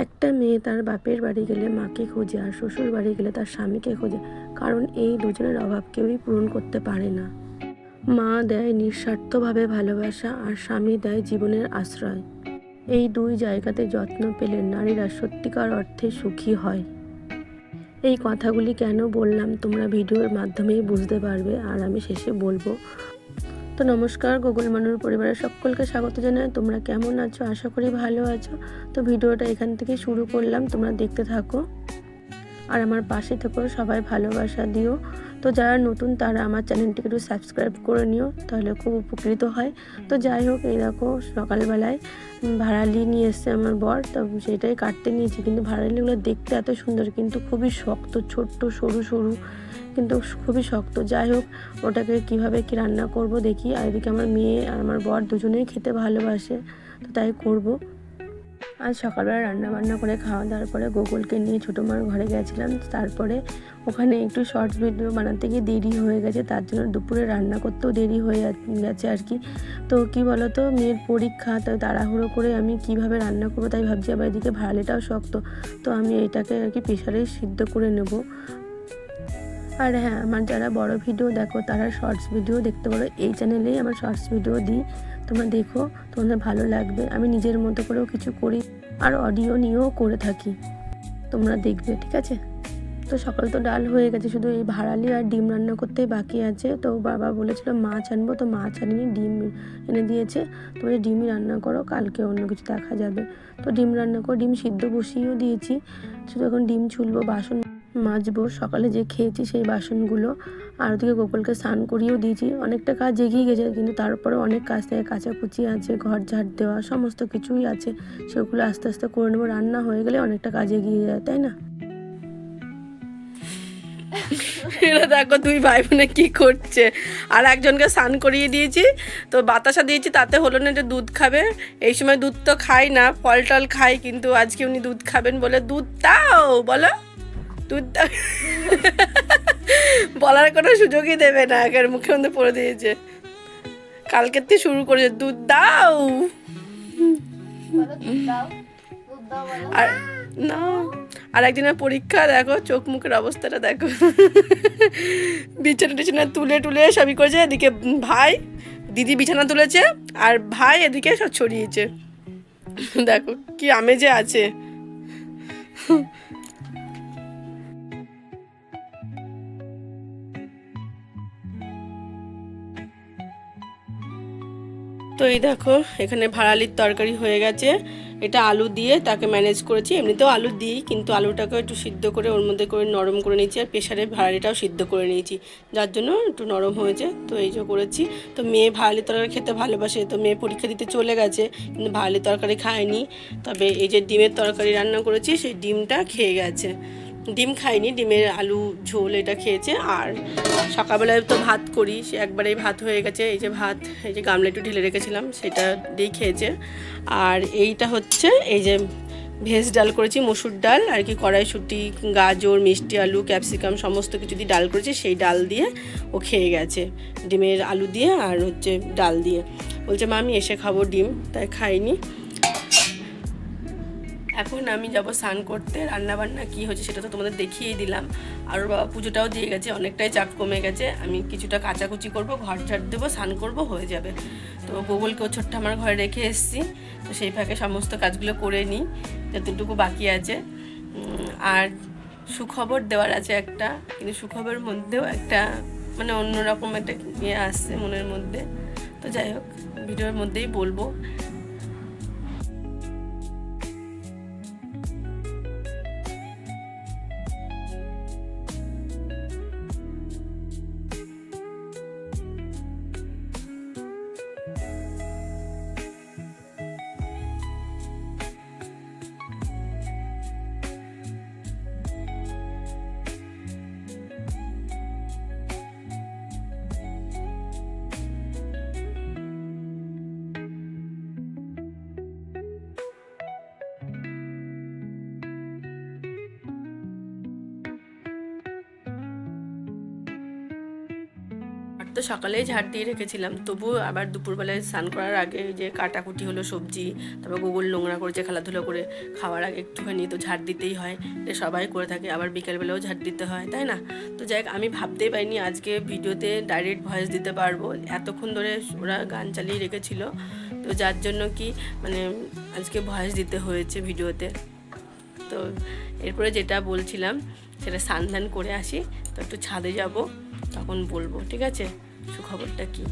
একটা মেয়ে তার বাপের বাড়ি গেলে মাকে খোঁজে আর শ্বশুর বাড়ি গেলে তার স্বামীকে খোঁজে, কারণ এই দুজনের অভাব কেউই পূরণ করতে পারে না। মা দেয় নিঃস্বার্থভাবে ভালোবাসা আর স্বামী দেয় জীবনের আশ্রয়। এই দুই জায়গাতে যত্ন পেলে নারীরা সত্যিকার অর্থে সুখী হয়। এই কথাগুলি কেন বললাম তোমরা ভিডিওর মাধ্যমেই বুঝতে পারবে, আর আমি শেষে বলবো। তো নমস্কার, গুগল মানুর পরিবারের সকলকে স্বাগত জানাই। তোমরা কেমন আছো? আশা করি ভালো আছো। তো ভিডিওটা এখান থেকে শুরু করলাম, তোমরা দেখতে থাকো আর আমার পাশে থেকো, সবাই ভালোবাসা দিও। তো যারা নতুন তারা আমার চ্যানেলটিকে একটু সাবস্ক্রাইব করে নিও, তাহলে খুব উপকৃত হয়। তো যাই হোক, এই দেখো সকালবেলায় ভাড়ালি নিয়ে এসছে আমার বর, তো সেটাই কাটতে নিয়েছি। কিন্তু ভাড়ালিগুলো দেখতে এত সুন্দর, কিন্তু খুবই শক্ত, ছোট্ট সরু সরু, কিন্তু খুবই শক্ত। যাই হোক, ওটাকে কিভাবে কি রান্না করব দেখি। আর এদিকে আমার মেয়ে আর আমার বর দুজনেই খেতে ভালোবাসে, তো তাই করব। আজ সকালবেলা রান্না বান্না করে খাওয়া দাওয়ার পরে গোকুলকে নিয়ে ছোটো মার ঘরে গেছিলাম। তারপরে ওখানে একটু শর্টস ভিডিও বানাতে গিয়ে দেরি হয়ে গেছে, তার জন্য দুপুরে রান্না করতেও দেরি হয়ে গেছে আর কি। তো কি বলো তো, মেয়ের পরীক্ষা, তাই তাড়াহুড়ো করে আমি কিভাবে রান্না করবো তাই ভাবছি। আবার এদিকে ভাড়ালিটাও শক্ত, তো আমি এটাকে আর কি প্রেশারেই সিদ্ধ করে নেব। আর হ্যাঁ, আমার যারা বড় ভিডিও দেখো তারা শর্টস ভিডিও দেখতে পারো, এই চ্যানেলেই আমার শর্টস ভিডিও দিই, তোমরা দেখো, তোমাদের ভালো লাগবে। আমি নিজের মতো করেও কিছু করি আর অডিও নিয়েও করে থাকি, তোমরা দেখবে, ঠিক আছে। তো সকাল তো ডাল হয়ে গেছে, শুধু এই ভাড়ালি আর ডিম রান্না করতেই বাকি আছে। তো বাবা বলেছিল মাছ আনবো, তো মাছ আনিনি, ডিম এনে দিয়েছে। তো ডিমই রান্না করো, কালকে অন্য কিছু দেখা যাবে। তো ডিম রান্না করো, ডিম সিদ্ধ বসিয়েও দিয়েছি, শুধু এখন ডিম ছুলবো, বাসন মাজবো, সকালে যে খেয়েছি সেই বাসনগুলো। আর ওদিকে গোকুলকে স্নান করিয়েও দিয়েছি। অনেকটা কাজ এগিয়ে গেছে, কিন্তু তারপরে অনেক কাজ থেকে কাচাকুচি আছে, ঘর ঝাড় দেওয়া, সমস্ত কিছুই আছে, সেগুলো আস্তে আস্তে করে নেবো। রান্না হয়ে গেলে অনেকটা কাজ এগিয়ে যায়, তাই না? এরা দেখো দুই ভাই বোনে কি করছে। আর একজনকে স্নান করিয়ে দিয়েছি, তো বাতাসা দিয়েছি, তাতে হলো না যে দুধ খাবে। এই সময় দুধ তো খাই না, ফল টল খাই, কিন্তু আজকে উনি দুধ খাবেন বলে দুধ দাও, বলো দুধ দাও। বলার কোনো সুযোগই দেবে না, একের মুখের মধ্যে পড়ে দিয়েছে। কালকের থেকে শুরু করেছে দুধ দাও। আর না, আর একদিনের পরীক্ষা, দেখো চোখ মুখের অবস্থাটা দেখো। বিছানা টিছানা তুলে টুলে সবই করেছে। এদিকে ভাই, দিদি বিছানা তুলেছে, আর ভাই এদিকে সব ছড়িয়েছে। দেখো কি আমেজে আছে। তো এই দেখো এখানে ভাড়ালির তরকারি হয়ে গেছে। এটা আলু দিয়ে তাকে ম্যানেজ করেছি, এমনিতেও আলু দিই, কিন্তু আলুটাকে একটু সিদ্ধ করে ওর মধ্যে করে নরম করে নিয়েছি, আর প্রেশারে ভাড়ালিটাও সিদ্ধ করে নিয়েছি, যার জন্য একটু নরম হয়েছে। তো এই যে করেছি। তো মেয়ে ভাড়ালির তরকারি খেতে ভালোবাসে, তো মেয়ে পরীক্ষা দিতে চলে গেছে, কিন্তু ভাড়ালির তরকারি খায়নি। তবে এই যে ডিমের তরকারি রান্না করেছি, সেই ডিমটা খেয়ে গেছে। ডিম খাইনি, ডিমের আলু ঝোল এটা খেয়েছে। আর সকালবেলায় তো ভাত করি, সে একবারেই ভাত হয়ে গেছে। এই যে ভাত, এই যে গামলা একটু ঢেলে রেখেছিলাম, সেটা দিয়েই খেয়েছে। আর এইটা হচ্ছে এই যে ভেজ ডাল করেছি, মসুর ডাল আর কি, কড়াইশুঁটি, গাজর, মিষ্টি আলু, ক্যাপসিকাম সমস্ত কিছু দিয়ে ডাল করেছি, সেই ডাল দিয়ে ও খেয়ে গেছে, ডিমের আলু দিয়ে আর হচ্ছে ডাল দিয়ে। বলছে মা আমি এসে খাবো ডিম, তাই খাইনি। এখন আমি যাব স্নান করতে। রান্নাবান্না কী হচ্ছে সেটা তো তোমাদের দেখিয়েই দিলাম। আর ওর বাবা পুজোটাও দিয়ে গেছে, অনেকটাই চাপ কমে গেছে। আমি কিছুটা কাচাকুচি করব, ঘর ঝাড় দেবো, স্নান করব, হয়ে যাবে। তো গুগলকেও ছোট্ট আমার ঘরে রেখে এসেছি, তো সেই ফাঁকে সমস্ত কাজগুলো করে নিই যতটুকু বাকি আছে। আর সুখবর দেওয়ার আছে একটা, কিন্তু সুখবরের মধ্যেও একটা মানে অন্যরকম একটা ইয়ে আসছে মনের মধ্যে। তো যাই হোক, ভিডিওর মধ্যেই বলবো। তো সকালেই ঝাড় দিয়ে রেখেছিলাম, তবুও আবার দুপুরবেলায় স্নান করার আগে যে কাটাকুটি হলো সবজি, তারপর গোগল নোংরা করেছে খেলাধুলো করে, খাওয়ার আগে একটুখানি তো ঝাড় দিতেই হয়, এটা সবাই করে থাকে, আবার বিকেলবেলাও ঝাড় দিতে হয়, তাই না? তো যাই হোক, আমি ভাবতেই পারিনি আজকে ভিডিওতে ডাইরেক্ট ভয়েস দিতে পারবো, এতক্ষণ ধরে ওরা গান চালিয়ে রেখেছিল, তো যার জন্য কি মানে আজকে ভয়েস দিতে হয়েছে ভিডিওতে। তো এরপরে যেটা বলছিলাম সেটা স্নান করে আসি, তো একটু ছাদে যাব, তখন বলবো, ঠিক আছে সুখবরটা কি।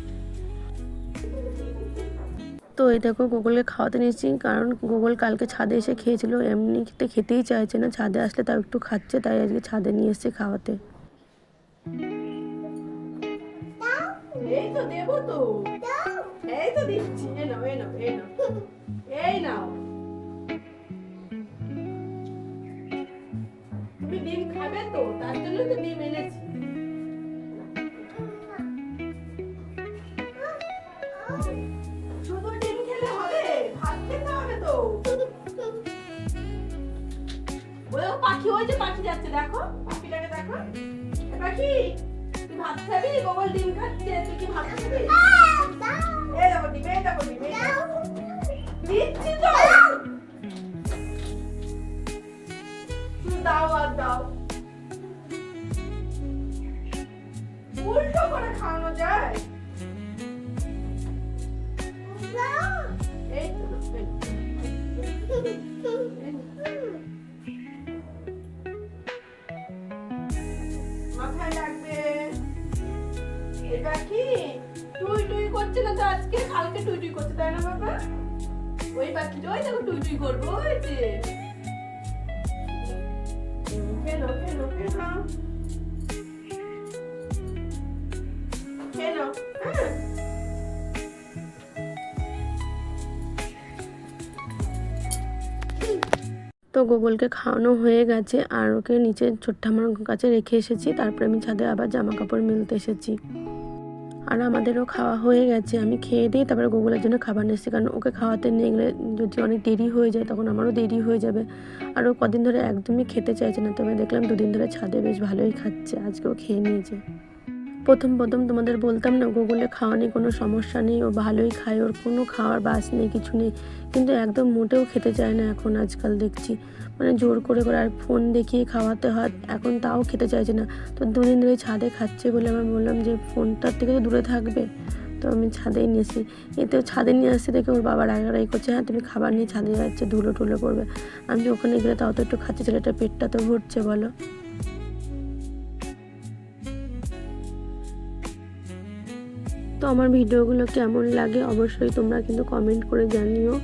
তো এই দেখো গুগলকে খাওয়াতে নিয়েছি, কারণ গুগল কালকে ছাদে এসে খেয়েছিল, এমনিতে খেতেই চাইছে না, ছাদে আসলে তাও একটু খাচ্ছে, তাই আজকে ছাদে নিয়ে এসেছি খাওয়াতে। এই তো দেবো তো, এই তো দিচ্ছি, এই নাও এই নাও এই নাও এই নাও, তুমি ডিম খাবে তো, তার জন্য তো ডিম এনেছি। শুধু ডিম খেলে হবে, ভাত খেতে হবে তো। ওই পাখি, ওই যে পাখি যাচ্ছে, দেখো পাখিটাকে দেখো, পাখি তুই ভাত খাবি? গোগল ডিম খাচ্ছে, তুই কি ভাত খাবি? এই দেখো ডিম, এই দেখো ডিম, দিচ্ছি তো, দাও আর দাও, উল্টো করে খাওয়ানো যায়? এই তো মাথায় লাগবে। এটা কি টুই টুই করছে না তো আজকে, কালকে টুই টুই করছে, তাই না বাবা? ওই পাখিটা ওই দেখো টুই টুই করবো, ওই যে খেলো খেলো খেলো খেলো, হ্যাঁ তো গুগলকে খাওয়ানো হয়ে গেছে, আর ওকে নিচে ছোট্ট আমার কাছে রেখে এসেছি, তারপরে আমি ছাদে আবার জামা কাপড় মেলতে এসেছি। আর আমাদেরও খাওয়া হয়ে গেছে, আমি খেয়ে দিয়ে তারপরে গুগলের জন্য খাবার নিয়ে এসেছি, কারণ ওকে খাওয়াতে নিয়ে গেলে যদি অনেক দেরি হয়ে যায় তখন আমারও দেরি হয়ে যাবে, আর ও কদিন ধরে একদমই খেতে চাইছে না, তবে দেখলাম দুদিন ধরে ছাদে বেশ ভালোই খাচ্ছে, আজকেও খেয়ে নিয়েছে। প্রথম তোমাদের বলতাম না গুগলে খাওয়া নিয়ে কোনো সমস্যা নেই, ও ভালোই খায়, ওর কোনো খাওয়ার বাস নেই, কিছু নেই, কিন্তু একদম মোটেও খেতে চায় না এখন, আজকাল দেখছি মানে জোর করে করে আর ফোন দেখিয়ে খাওয়াতে হয়, এখন তাও খেতে চাইছে না। তো দুদিন ধরে ছাদে খাচ্ছে বলে আমি বললাম যে ফোনটার থেকে তো দূরে থাকবে, তো আমি ছাদেই নিয়েছি। এতে ছাদে নিয়ে আসতে দেখে ওর বাবা রাগারাগি করছে, হ্যাঁ তুমি খাবার নিয়ে ছাদে যাচ্ছে, ধুলো টুলো করবে। আমি ওখানে গেলে তাও তো একটু খাচ্ছে, ছেলেটার পেটটা তো ভরছে বলো। তো আমার ভিডিওগুলো কেমন লাগে অবশ্যই তোমরা কিন্তু কমেন্ট করে জানিও,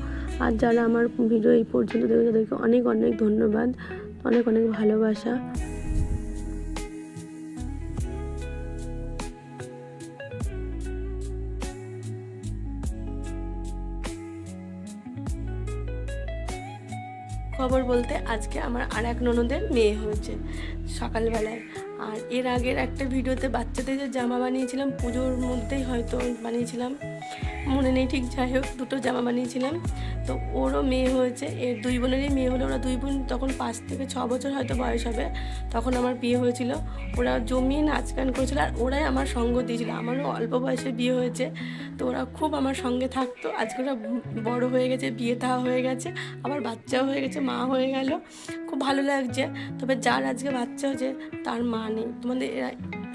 আর যারা আমার ভিডিও এই পর্যন্ত দেখে তাদেরকে অনেক অনেক ধন্যবাদ, অনেক অনেক ভালোবাসা। খবর বলতে আজকে আমার আর এক ননদের মেয়ে হয়েছে সকালবেলায়, আর এর আগের একটা ভিডিওতে বাচ্চাদের যে জামা বানিয়েছিলাম, পুজোর মধ্যেই হয়তো বানিয়েছিলাম, মনে নেই ঠিক, যাই হোক দুটো জামা বানিয়েছিলাম, তো ওরও মেয়ে হয়েছে, এর দুই বোনেরই মেয়ে হলো, ওরা দুই বোন তখন 5 থেকে 6 বছর হয়তো বয়স হবে, তখন আমার বিয়ে হয়েছিল, ওরা জমিয়ে নাচ গান করেছিল, আর ওরাই আমার সঙ্গ দিয়েছিল, আমারও অল্প বয়সে বিয়ে হয়েছে, তো ওরা খুব আমার সঙ্গে থাকতো, আজকে ওরা বড় হয়ে গেছে, বিয়ে থা হয়ে গেছে, আবার বাচ্চাও হয়ে গেছে, মা হয়ে গেল, খুব ভালো লাগছে। তবে যার আজকে বাচ্চা হয়েছে তার মা নেই, তোমাদের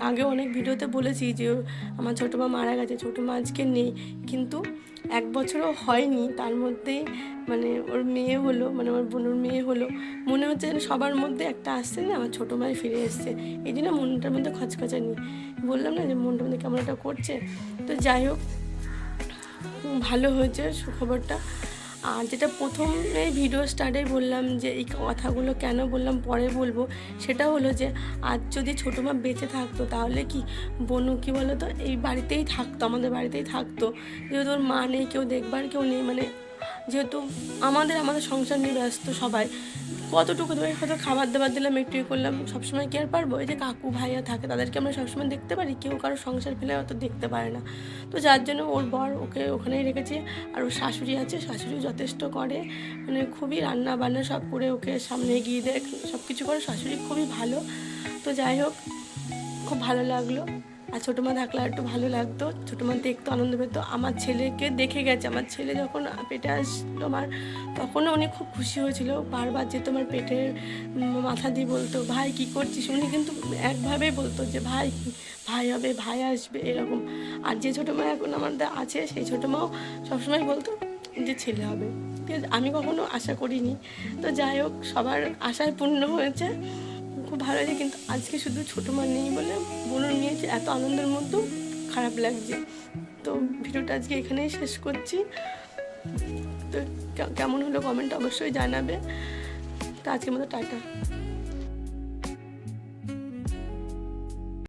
আগে অনেক ভিডিওতে বলেছি যে আমার ছোটো মা মারা গেছে, ছোটো মা আজকে নেই, কিন্তু 1 বছরও হয়নি তার মধ্যেই মানে ওর মেয়ে হলো, মানে আমার বোনের মেয়ে হলো, মনে হচ্ছে যেন সবার মধ্যে একটা আসছে না আমার ছোটো মাই ফিরে এসছে, এই জন্য মনটার মধ্যে খচখচানি, বললাম না যে মনটার মধ্যে কেমন একটা করছে। তো যাই হোক ভালো হয়েছে সুখবরটা। আর যেটা প্রথমে ভিডিও স্টার্টে বললাম যে এই কথাগুলো কেন বললাম পরে বলবো, সেটা হলো যে আজ যদি ছোটো মা বেঁচে থাকতো তাহলে কি বনু কি বলো তো এই বাড়িতেই থাকতো, আমাদের বাড়িতেই থাকতো, যেহেতু ওর মা নেই, কেউ দেখবার কেউ নেই, মানে যেহেতু আমাদের সংসার নিয়ে ব্যস্ত সবাই, কতটুকু ধরে হয়তো খাবার দাবার দিলাম, একটু করলাম, সবসময় কি আর পারবো? এই যে কাকু ভাইয়া থাকে তাদেরকে আমরা সবসময় দেখতে পারি, কেউ কারো সংসার ফেলে অত দেখতে পারে না, তো যার জন্য ওর বর ওকে ওখানেই রেখেছে, আর ওর শাশুড়ি আছে, শাশুড়ি যথেষ্ট করে, মানে খুবই রান্না বান্না সব করে ওকে সামনে এগিয়ে দেয়, সব কিছু করে, শাশুড়ি খুবই ভালো। তো যাই হোক খুব ভালো লাগলো আর ছোটো মা থাকলে আর একটু ভালো লাগতো, ছোটো মা দেখতো আনন্দ পেতো। আমার ছেলেকে দেখে গেছে, আমার ছেলে যখন পেটে আসলো আমার, তখনও উনি খুব খুশি হয়েছিল। বারবার যে তোমার পেটের মাথা দিয়ে বলতো, ভাই কী করছিস। উনি কিন্তু একভাবেই বলতো যে ভাই ভাই হবে, ভাই আসবে, এরকম। আর যে ছোটো মা এখন আমাদের আছে, সেই ছোটো মাও সবসময় বলতো যে ছেলে হবে। ঠিক আছে, আমি কখনো আশা করিনি। তো যাই হোক, সবার আশায় পূর্ণ হয়েছে, খুব ভালো লাগে। কিন্তু আজকে শুধু ছোটো মা নেই বলে বোনও নিয়েছে, এত আনন্দের মধ্যেও খারাপ লাগছে। তো ভিডিওটা আজকে এখানেই শেষ করছি। তো কেমন হলো কমেন্ট অবশ্যই জানাবে। তো আজকের মতো টাটা।